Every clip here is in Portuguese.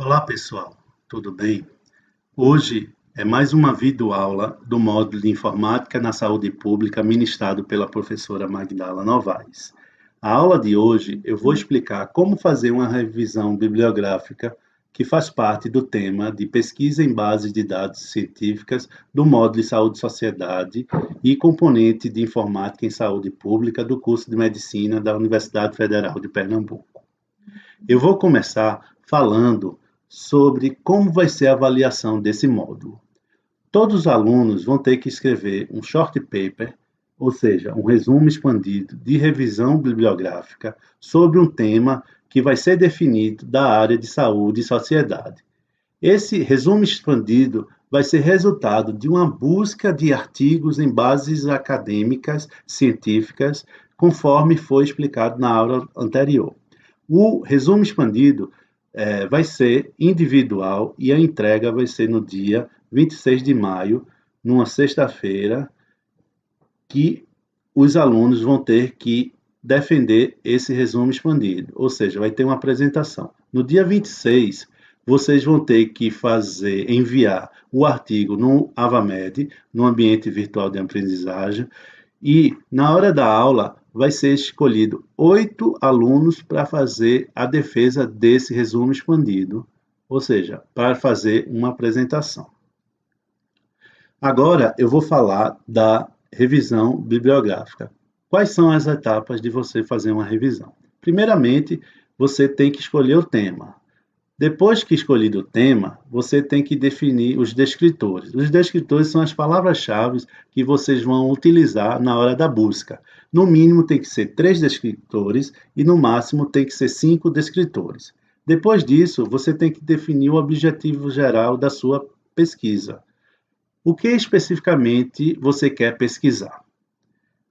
Olá pessoal, tudo bem? Hoje é mais uma videoaula do módulo de Informática na Saúde Pública ministrado pela professora Magdala Novaes. A aula de hoje eu vou explicar como fazer uma revisão bibliográfica que faz parte do tema de pesquisa em bases de dados científicas do módulo de Saúde e Sociedade e componente de Informática em Saúde Pública do curso de Medicina da Universidade Federal de Pernambuco. Eu vou começar falando sobre como vai ser a avaliação desse módulo. Todos os alunos vão ter que escrever um short paper, ou seja, um resumo expandido de revisão bibliográfica sobre um tema que vai ser definido da área de saúde e sociedade. Esse resumo expandido vai ser resultado de uma busca de artigos em bases acadêmicas, científicas, conforme foi explicado na aula anterior. O resumo expandido vai ser individual e a entrega vai ser no dia 26 de maio, numa sexta-feira, que os alunos vão ter que defender esse resumo expandido, ou seja, vai ter uma apresentação. No dia 26, vocês vão ter que enviar o artigo no AvaMed, no ambiente virtual de aprendizagem, e na hora da aula vai ser escolhido 8 alunos para fazer a defesa desse resumo expandido, ou seja, para fazer uma apresentação. Agora eu vou falar da revisão bibliográfica. Quais são as etapas de você fazer uma revisão? Primeiramente, você tem que escolher o tema. Depois que escolhido o tema, você tem que definir os descritores. Os descritores são as palavras-chave que vocês vão utilizar na hora da busca. No mínimo tem que ser 3 descritores e no máximo tem que ser 5 descritores. Depois disso, você tem que definir o objetivo geral da sua pesquisa. O que especificamente você quer pesquisar?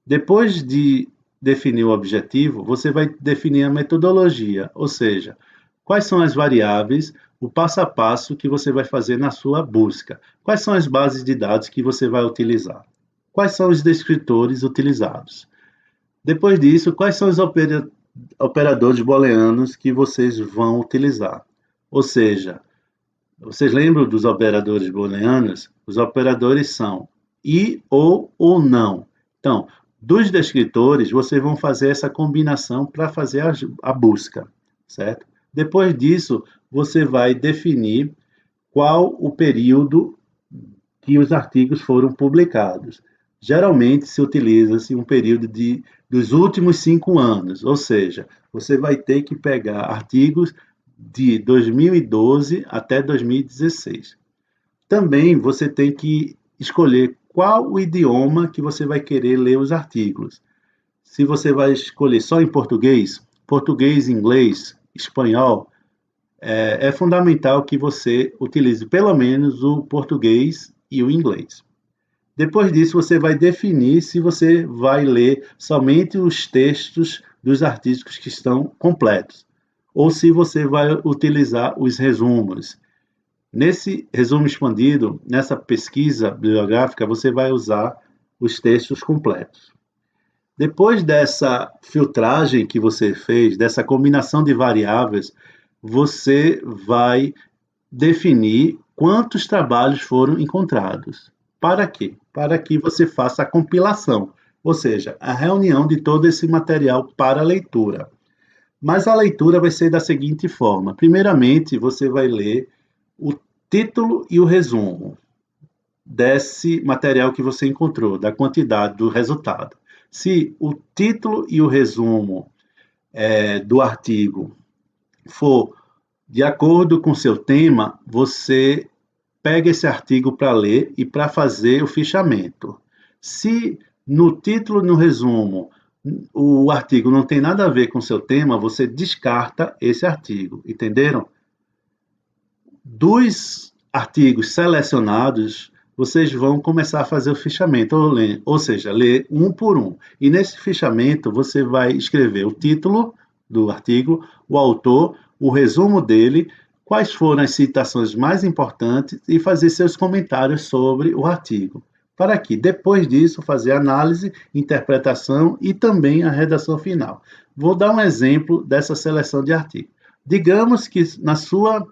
Depois de definir o objetivo, você vai definir a metodologia, ou seja, quais são as variáveis, o passo a passo que você vai fazer na sua busca? Quais são as bases de dados que você vai utilizar? Quais são os descritores utilizados? Depois disso, quais são os operadores booleanos que vocês vão utilizar? Ou seja, vocês lembram dos operadores booleanos? Os operadores são e, ou não. Então, dos descritores, vocês vão fazer essa combinação para fazer a busca, certo? Depois disso, você vai definir qual o período que os artigos foram publicados. Geralmente, se utiliza-se um período dos últimos 5 anos, ou seja, você vai ter que pegar artigos de 2012 até 2016. Também você tem que escolher qual o idioma que você vai querer ler os artigos. Se você vai escolher só em português, inglês, espanhol, é fundamental que você utilize pelo menos o português e o inglês. Depois disso, você vai definir se você vai ler somente os textos dos artigos que estão completos, ou se você vai utilizar os resumos. Nesse resumo expandido, nessa pesquisa bibliográfica, você vai usar os textos completos. Depois dessa filtragem que você fez, dessa combinação de variáveis, você vai definir quantos trabalhos foram encontrados. Para quê? Para que você faça a compilação, ou seja, a reunião de todo esse material para leitura. Mas a leitura vai ser da seguinte forma: primeiramente, você vai ler o título e o resumo desse material que você encontrou, da quantidade do resultado. Se o título e o resumo do artigo for de acordo com seu tema, você pega esse artigo para ler e para fazer o fichamento. Se no título e no resumo o artigo não tem nada a ver com seu tema, você descarta esse artigo, entenderam? Dos artigos selecionados, vocês vão começar a fazer o fichamento, ou seja, ler um por um. E nesse fichamento, você vai escrever o título do artigo, o autor, o resumo dele, quais foram as citações mais importantes e fazer seus comentários sobre o artigo. Para que, depois disso, fazer análise, interpretação e também a redação final. Vou dar um exemplo dessa seleção de artigos. Digamos que na sua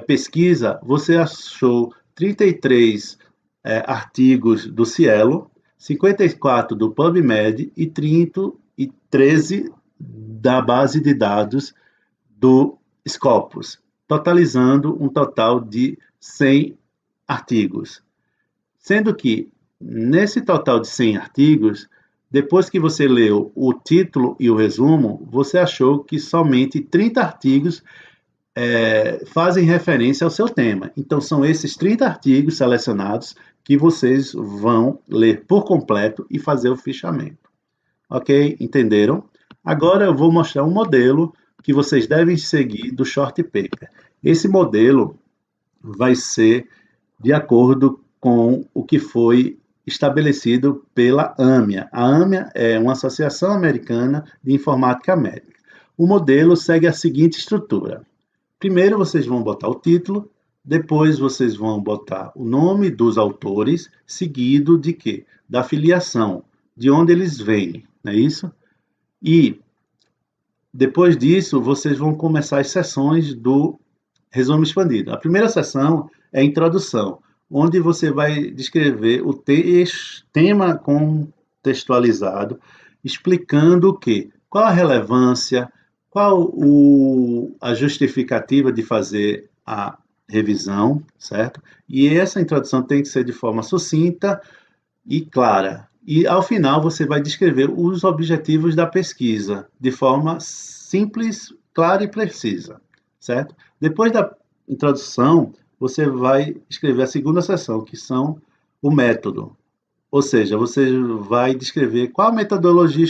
pesquisa, você achou 33 artigos do Cielo, 54 do PubMed e 13 da base de dados do Scopus, totalizando um total de 100 artigos. Sendo que, nesse total de 100 artigos, depois que você leu o título e o resumo, você achou que somente 30 artigos fazem referência ao seu tema. Então, são esses 30 artigos selecionados que vocês vão ler por completo e fazer o fichamento. Ok? Entenderam? Agora eu vou mostrar um modelo que vocês devem seguir do short paper. Esse modelo vai ser de acordo com o que foi estabelecido pela AMIA. A AMIA é uma associação americana de informática médica. O modelo segue a seguinte estrutura. Primeiro vocês vão botar o título, depois vocês vão botar o nome dos autores, seguido de quê? Da filiação, de onde eles vêm, não é isso? E depois disso, vocês vão começar as sessões do resumo expandido. A primeira sessão é a introdução, onde você vai descrever o tema contextualizado, explicando o quê? Qual a relevância, qual a justificativa de fazer a revisão, certo? E essa introdução tem que ser de forma sucinta e clara. E, ao final, você vai descrever os objetivos da pesquisa de forma simples, clara e precisa, certo? Depois da introdução, você vai escrever a segunda seção, que são o método. Ou seja, você vai descrever qual a metodologia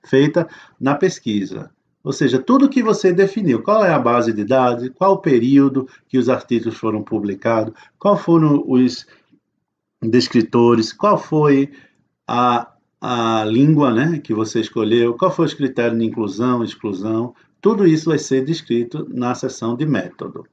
feita na pesquisa. Ou seja, tudo que você definiu, qual é a base de dados, qual o período que os artigos foram publicados, qual foram os descritores, qual foi a língua, né, que você escolheu, qual foi os critérios de inclusão, exclusão, tudo isso vai ser descrito na seção de método.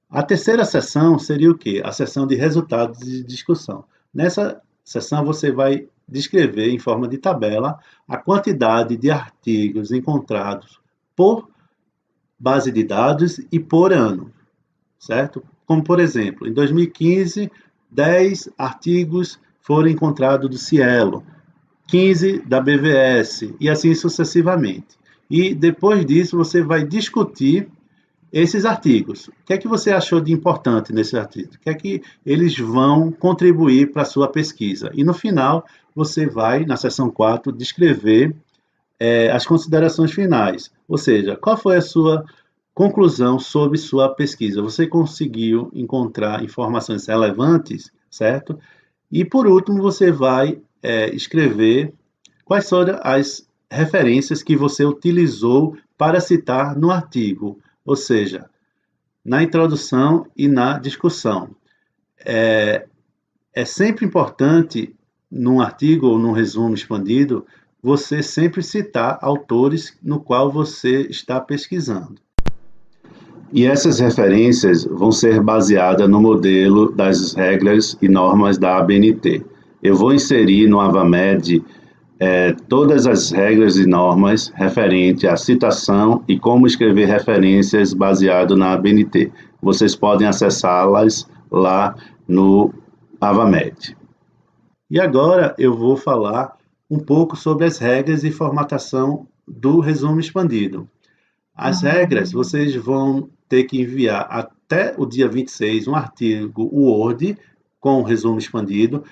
A terceira seção seria o quê? A seção de resultados de discussão. Nessa seção você vai descrever em forma de tabela a quantidade de artigos encontrados por base de dados e por ano, certo? Como, por exemplo, em 2015, 10 artigos foram encontrados do Cielo, 15 da BVS, e assim sucessivamente. E depois disso, você vai discutir esses artigos. O que é que você achou de importante nesse artigo? O que é que eles vão contribuir para a sua pesquisa? E no final, você vai, na seção 4, descrever as considerações finais. Ou seja, qual foi a sua conclusão sobre sua pesquisa? Você conseguiu encontrar informações relevantes, certo? E, por último, você vai escrever quais foram as referências que você utilizou para citar no artigo, ou seja, na introdução e na discussão. É sempre importante, num artigo ou num resumo expandido, você sempre citar autores no qual você está pesquisando. E essas referências vão ser baseadas no modelo das regras e normas da ABNT. Eu vou inserir no AvaMed todas as regras e normas referentes à citação e como escrever referências baseado na ABNT. Vocês podem acessá-las lá no AvaMed. E agora eu vou falar um pouco sobre as regras e formatação do resumo expandido. As regras, vocês vão ter que enviar até o dia 26 um artigo Word com o resumo expandido,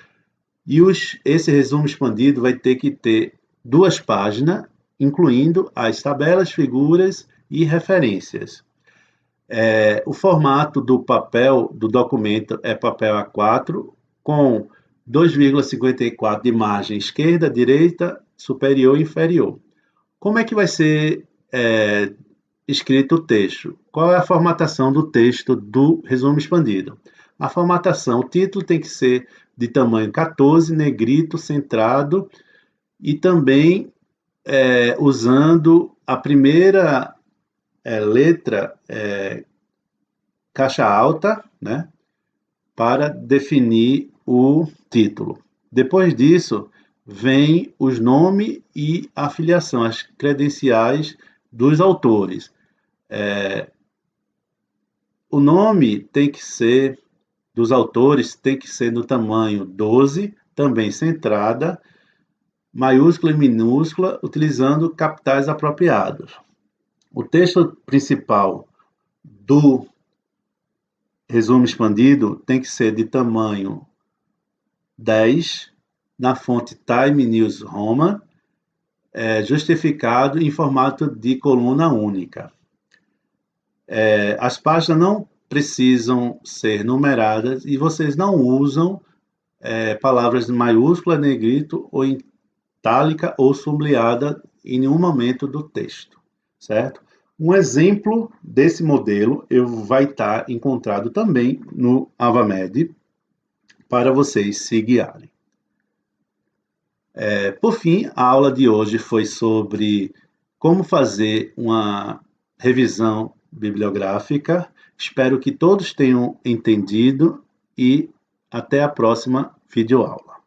e esse resumo expandido vai ter que ter 2 páginas, incluindo as tabelas, figuras e referências. O formato do papel do documento é papel A4, com 2,54 de margem esquerda, direita, superior e inferior. Como é que vai ser escrito o texto? Qual é a formatação do texto do resumo expandido? A formatação, o título tem que ser de tamanho 14, negrito, centrado, e também usando a primeira letra caixa alta, né, para definir o título. Depois disso, vem os nomes e a filiação, as credenciais dos autores. O nome tem que ser, dos autores, tem que ser no tamanho 12, também centrada, maiúscula e minúscula, utilizando capitais apropriados. O texto principal do resumo expandido tem que ser de tamanho 10, na fonte Time News Roman, justificado em formato de coluna única. As páginas não precisam ser numeradas e vocês não usam palavras de maiúscula, negrito ou itálica ou sublinhada em nenhum momento do texto, certo? Um exemplo desse modelo vai estar encontrado também no AvaMed para vocês se guiarem. Por fim, a aula de hoje foi sobre como fazer uma revisão bibliográfica. Espero que todos tenham entendido e até a próxima videoaula.